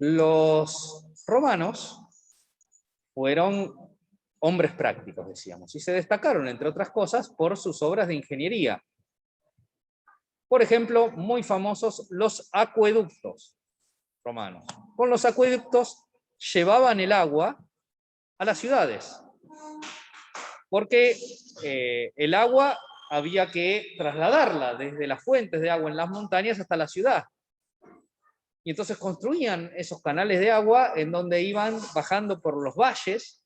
Los romanos fueron hombres prácticos, decíamos, y se destacaron, entre otras cosas, por sus obras de ingeniería. Por ejemplo, muy famosos los acueductos romanos. Con los acueductos llevaban el agua a las ciudades, porque el agua había que trasladarla desde las fuentes de agua en las montañas hasta la ciudad. Y entonces construían esos canales de agua en donde iban bajando por los valles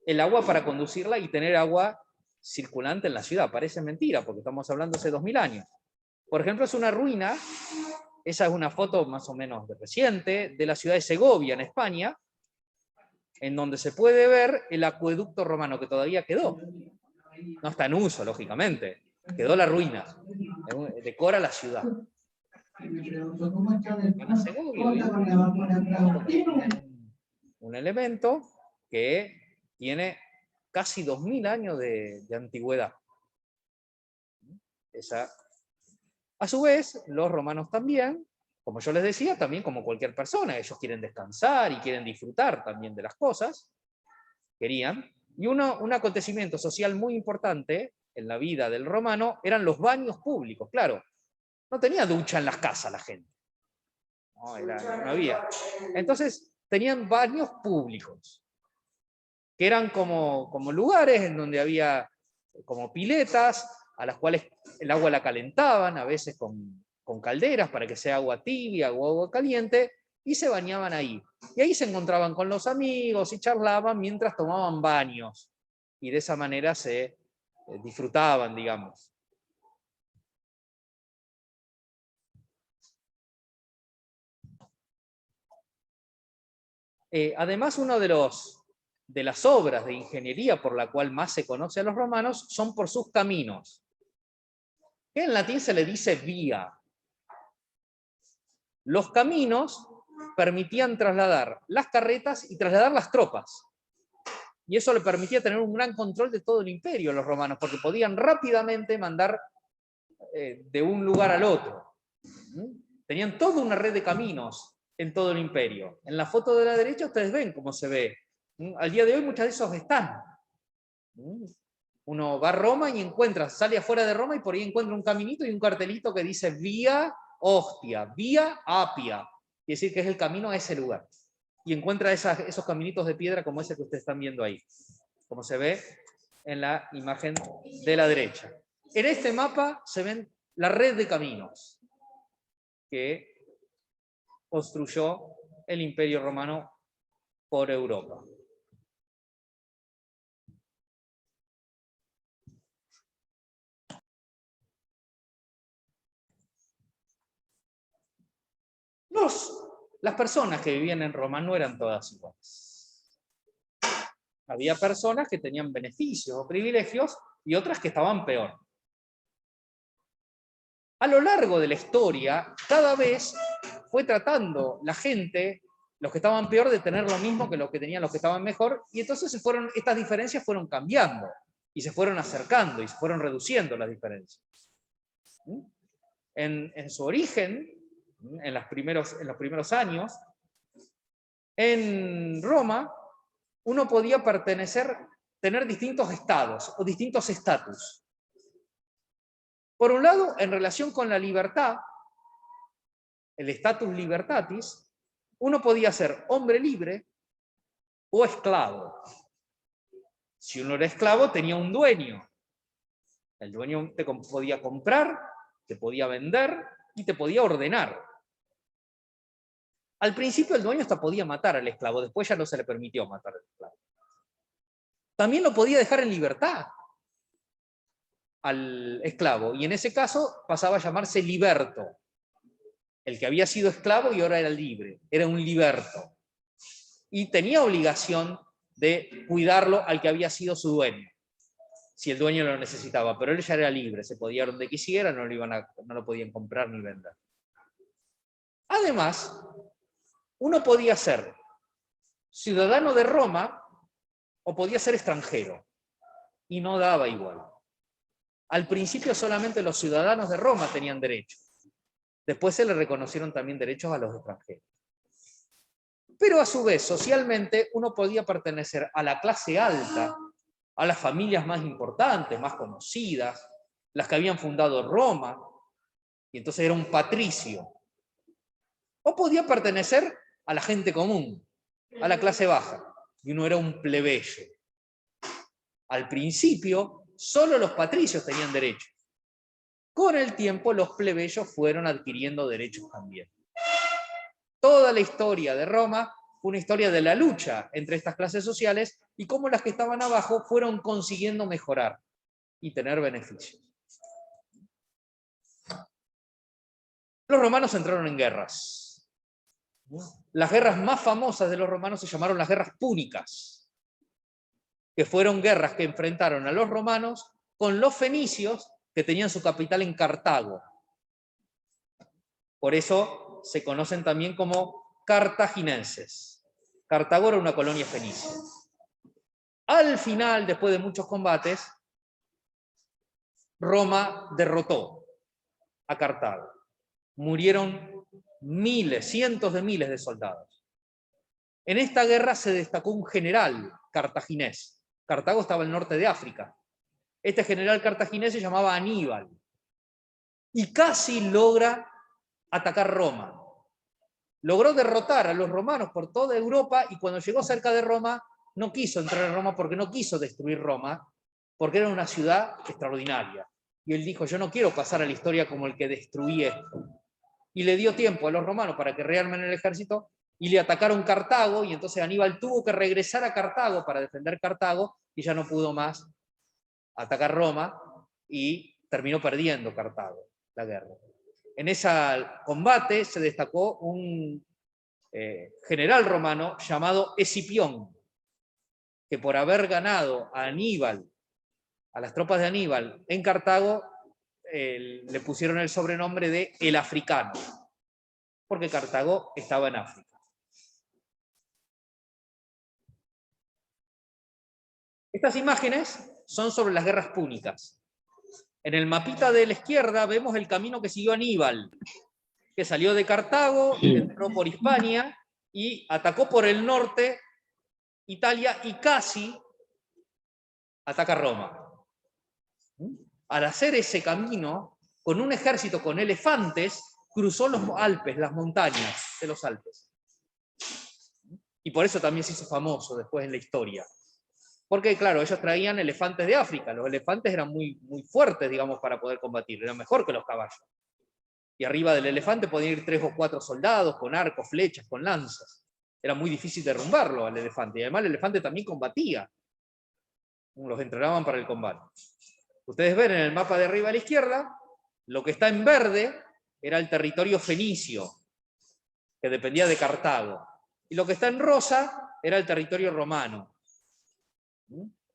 el agua para conducirla y tener agua circulante en la ciudad. Parece mentira, porque estamos hablando hace 2000 años. Por ejemplo, es una ruina, esa es una foto más o menos reciente, de la ciudad de Segovia, en España, en donde se puede ver el acueducto romano, que todavía quedó. No está en uso, lógicamente. Quedó la ruina. Decora la ciudad. En Segovia, un elemento que tiene casi 2000 años de antigüedad. A su vez, los romanos también, como yo les decía, también como cualquier persona, ellos quieren descansar y quieren disfrutar también de las cosas, querían, y un acontecimiento social muy importante en la vida del romano eran los baños públicos. Claro, no tenía ducha en las casas la gente, no había. Entonces tenían baños públicos, que eran como lugares en donde había como piletas, a las cuales el agua la calentaban, a veces con calderas para que sea agua tibia o agua caliente, y se bañaban ahí. Y ahí se encontraban con los amigos y charlaban mientras tomaban baños. Y de esa manera se disfrutaban, digamos. Además, una de las obras de ingeniería por la cual más se conoce a los romanos son por sus caminos, que en latín se le dice vía. Los caminos permitían trasladar las carretas y trasladar las tropas. Y eso le permitía tener un gran control de todo el imperio a los romanos, porque podían rápidamente mandar de un lugar al otro. Tenían toda una red de caminos en todo el imperio. En la foto de la derecha ustedes ven cómo se ve. Al día de hoy muchos de esos están. Uno va a Roma y sale afuera de Roma y por ahí encuentra un caminito y un cartelito que dice Vía Ostia, Vía Apia. Quiere decir que es el camino a ese lugar. Y encuentra esos caminitos de piedra como ese que ustedes están viendo ahí. Como se ve en la imagen de la derecha. En este mapa se ven la red de caminos que construyó el Imperio Romano por Europa. Las personas que vivían en Roma no eran todas iguales. Había personas que tenían beneficios o privilegios y otras que estaban peor. A lo largo de la historia, cada vez fue tratando la gente, los que estaban peor, de tener lo mismo que los que tenían los que estaban mejor, y entonces estas diferencias fueron cambiando, y se fueron acercando, y se fueron reduciendo las diferencias. En su origen, en los primeros años, en Roma, uno podía tener distintos estados o distintos estatus. Por un lado, en relación con la libertad, el status libertatis, uno podía ser hombre libre o esclavo. Si uno era esclavo, tenía un dueño. El dueño te podía comprar, te podía vender y te podía ordenar. Al principio el dueño hasta podía matar al esclavo, después ya no se le permitió matar al esclavo. También lo podía dejar en libertad al esclavo, y en ese caso pasaba a llamarse liberto. El que había sido esclavo y ahora era libre, era un liberto. Y tenía obligación de cuidarlo al que había sido su dueño, si el dueño lo necesitaba, pero él ya era libre, se podía ir donde quisiera, no lo podían comprar ni vender. Además, uno podía ser ciudadano de Roma o podía ser extranjero, y no daba igual. Al principio solamente los ciudadanos de Roma tenían derechos. Después se le reconocieron también derechos a los extranjeros. Pero a su vez, socialmente, uno podía pertenecer a la clase alta, a las familias más importantes, más conocidas, las que habían fundado Roma, y entonces era un patricio. O podía pertenecer a la gente común, a la clase baja, y uno era un plebeyo. Al principio, solo los patricios tenían derechos. Con el tiempo, los plebeyos fueron adquiriendo derechos también. Toda la historia de Roma fue una historia de la lucha entre estas clases sociales y cómo las que estaban abajo fueron consiguiendo mejorar y tener beneficios. Los romanos entraron en guerras. Las guerras más famosas de los romanos se llamaron las guerras púnicas, que fueron guerras que enfrentaron a los romanos con los fenicios, que tenían su capital en Cartago. Por eso se conocen también como cartaginenses. Cartago era una colonia fenicia. Al final, después de muchos combates, Roma derrotó a Cartago. Murieron miles, cientos de miles de soldados. En esta guerra se destacó un general cartaginés. Cartago estaba al norte de África. Este general cartaginés se llamaba Aníbal. Y casi logra atacar Roma. Logró derrotar a los romanos por toda Europa y cuando llegó cerca de Roma no quiso entrar en Roma porque no quiso destruir Roma, porque era una ciudad extraordinaria. Y él dijo, yo no quiero pasar a la historia como el que destruí esto. Y le dio tiempo a los romanos para que rearmen el ejército y le atacaron Cartago y entonces Aníbal tuvo que regresar a Cartago para defender Cartago y ya no pudo más atacar Roma y terminó perdiendo Cartago la guerra. En ese combate se destacó un general romano llamado Escipión, que por haber ganado a Aníbal, a las tropas de Aníbal en Cartago, le pusieron el sobrenombre de el africano, porque Cartago estaba en África. Estas imágenes son sobre las guerras púnicas. En el mapita de la izquierda vemos el camino que siguió Aníbal, que salió de Cartago, entró por Hispania y atacó por el norte Italia y casi ataca Roma. Al hacer ese camino, con un ejército con elefantes, cruzó los Alpes, las montañas de los Alpes. Y por eso también se hizo famoso después en la historia. Porque, claro, ellos traían elefantes de África. Los elefantes eran muy fuertes, digamos, para poder combatir. Eran mejor que los caballos. Y arriba del elefante podían ir 3 o 4 soldados con arcos, flechas, con lanzas. Era muy difícil derrumbarlo al elefante. Y además el elefante también combatía. Los entrenaban para el combate. Ustedes ven en el mapa de arriba a la izquierda, lo que está en verde era el territorio fenicio, que dependía de Cartago. Y lo que está en rosa era el territorio romano.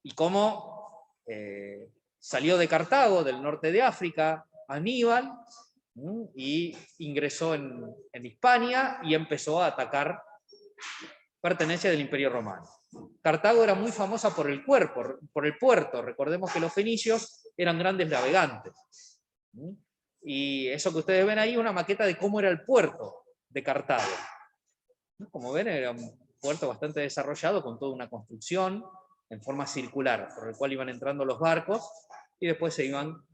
Y cómo salió de Cartago, del norte de África, Aníbal, y ingresó en Hispania y empezó a atacar pertenencia del Imperio Romano. Cartago era muy famosa por el puerto. Recordemos que los fenicios eran grandes navegantes. Y eso que ustedes ven ahí es una maqueta de cómo era el puerto de Cartago. Como ven, era un puerto bastante desarrollado con toda una construcción en forma circular, por el cual iban entrando los barcos y después se iban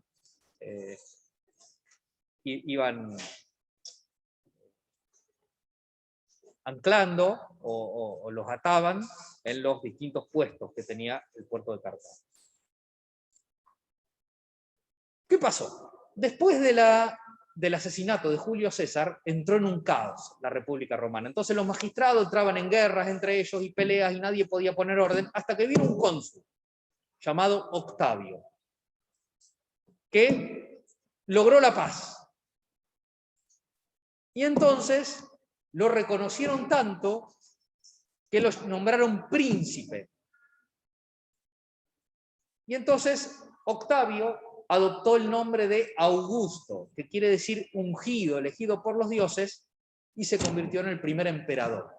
anclando o los ataban en los distintos puestos que tenía el puerto de Cartago. ¿Qué pasó? Después del asesinato de Julio César, entró en un caos la República Romana. Entonces los magistrados entraban en guerras entre ellos y peleas y nadie podía poner orden, hasta que vino un cónsul llamado Octavio, que logró la paz. Y entonces lo reconocieron tanto que lo nombraron príncipe. Y entonces Octavio adoptó el nombre de Augusto, que quiere decir ungido, elegido por los dioses, y se convirtió en el primer emperador.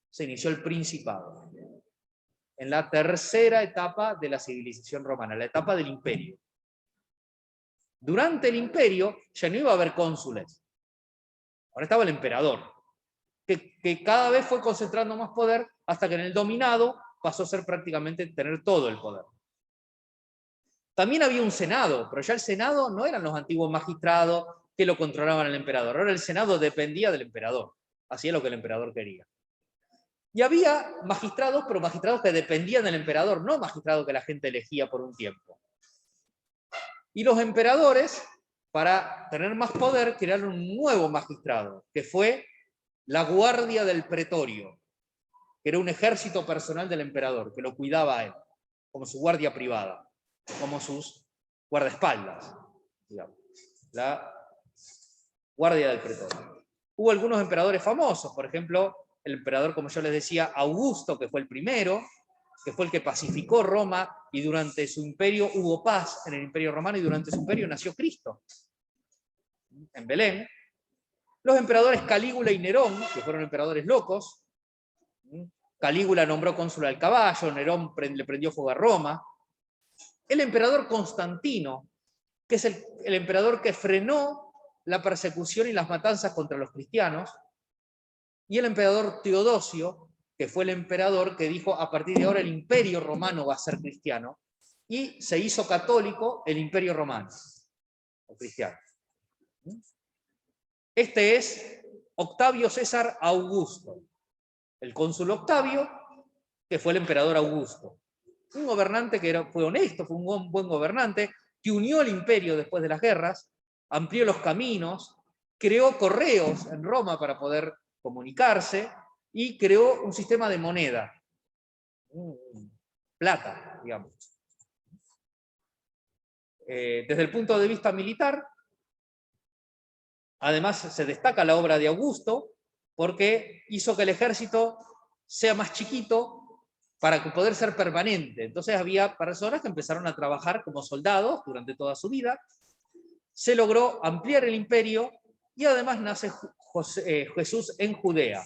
Se inició el principado, en la tercera etapa de la civilización romana, la etapa del imperio. Durante el imperio ya no iba a haber cónsules, ahora estaba el emperador, que cada vez fue concentrando más poder hasta que en el dominado pasó a ser prácticamente tener todo el poder. También había un senado, pero ya el senado no eran los antiguos magistrados que lo controlaban al emperador. Ahora el senado dependía del emperador, hacía lo que el emperador quería. Y había magistrados, pero magistrados que dependían del emperador, no magistrados que la gente elegía por un tiempo. Y los emperadores, para tener más poder, crearon un nuevo magistrado, que fue la guardia del pretorio, que era un ejército personal del emperador, que lo cuidaba a él, como su guardia privada, como sus guardaespaldas, digamos. La guardia del pretorio. Hubo algunos emperadores famosos, por ejemplo, el emperador, como yo les decía, Augusto, que fue el primero, que fue el que pacificó Roma, y durante su imperio hubo paz en el imperio romano, y durante su imperio nació Cristo, en Belén. Los emperadores Calígula y Nerón, que fueron emperadores locos. Calígula nombró cónsul al caballo, Nerón le prendió fuego a Roma. El emperador Constantino, que es el emperador que frenó la persecución y las matanzas contra los cristianos, y el emperador Teodosio, que fue el emperador que dijo a partir de ahora el imperio romano va a ser cristiano, y se hizo católico el imperio romano, o cristiano. Este es Octavio César Augusto, el cónsul Octavio, que fue el emperador Augusto. Un gobernante que fue honesto, fue un buen gobernante, que unió el imperio después de las guerras, amplió los caminos, creó correos en Roma para poder comunicarse y creó un sistema de moneda, plata, digamos. Desde el punto de vista militar, además se destaca la obra de Augusto porque hizo que el ejército sea más chiquito para poder ser permanente. Entonces había personas que empezaron a trabajar como soldados durante toda su vida. Se logró ampliar el imperio y además nace Jesús en Judea,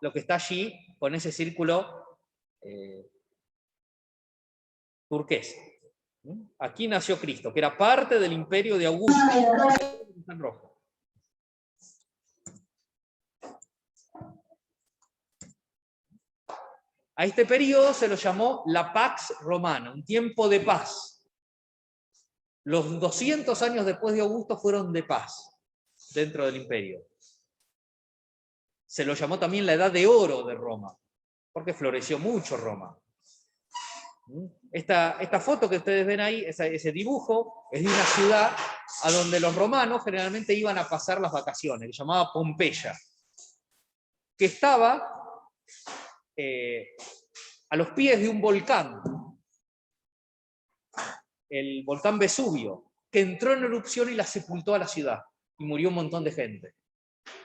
lo que está allí con ese círculo turquesa. Aquí nació Cristo, que era parte del imperio de Augusto. En rojo. A este periodo se lo llamó la Pax Romana, un tiempo de paz. Los 200 años después de Augusto fueron de paz dentro del imperio. Se lo llamó también la Edad de Oro de Roma, porque floreció mucho Roma. Esta foto que ustedes ven ahí, ese dibujo, es de una ciudad a donde los romanos generalmente iban a pasar las vacaciones, que se llamaba Pompeya, que estaba a los pies de un volcán, el volcán Vesubio, que entró en erupción y la sepultó a la ciudad, y murió un montón de gente.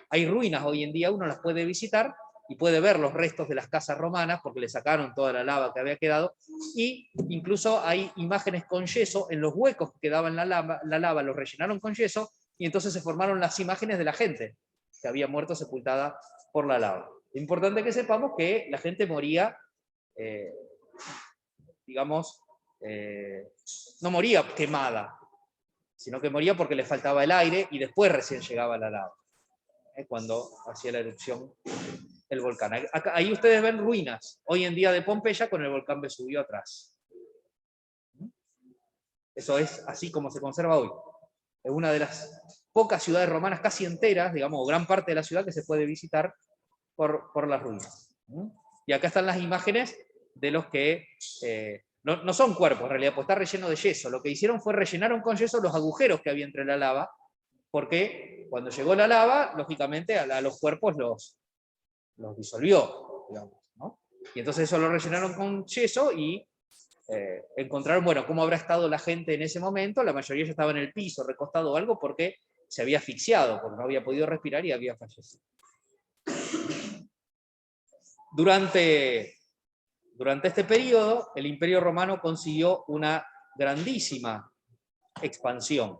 Hay ruinas hoy en día, uno las puede visitar y puede ver los restos de las casas romanas, porque le sacaron toda la lava que había quedado, y incluso hay imágenes con yeso, en los huecos que quedaban la lava los rellenaron con yeso, y entonces se formaron las imágenes de la gente que había muerto sepultada por la lava. Es importante que sepamos que la gente moría, digamos, no moría quemada, sino que moría porque le faltaba el aire y después recién llegaba la lava, cuando hacía la erupción el volcán. Ahí ustedes ven ruinas, hoy en día de Pompeya, con el volcán Vesubio atrás. Eso es así como se conserva hoy. Es una de las pocas ciudades romanas casi enteras, digamos, gran parte de la ciudad que se puede visitar por las ruinas. Y acá están las imágenes de los que no son cuerpos en realidad, pues está relleno de yeso. Lo que hicieron fue rellenaron con yeso los agujeros que había entre la lava, porque cuando llegó la lava, lógicamente a los cuerpos los disolvió, digamos, ¿no? Y entonces eso lo rellenaron con yeso y encontraron, bueno, cómo habrá estado la gente en ese momento. La mayoría ya estaba en el piso, recostado o algo, porque se había asfixiado, porque no había podido respirar y había fallecido. Durante este periodo, el Imperio Romano consiguió una grandísima expansión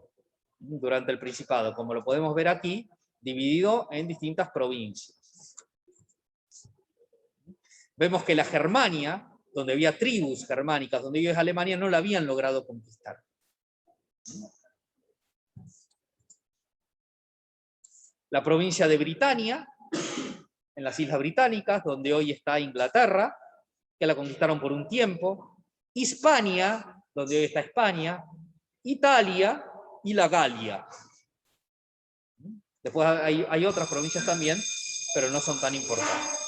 durante el Principado, como lo podemos ver aquí, dividido en distintas provincias. Vemos que la Germania, donde había tribus germánicas, donde ellos Alemania no la habían logrado conquistar. La provincia de Britania, en las Islas Británicas, donde hoy está Inglaterra, que la conquistaron por un tiempo, Hispania, donde hoy está España, Italia y la Galia. Después hay otras provincias también, pero no son tan importantes.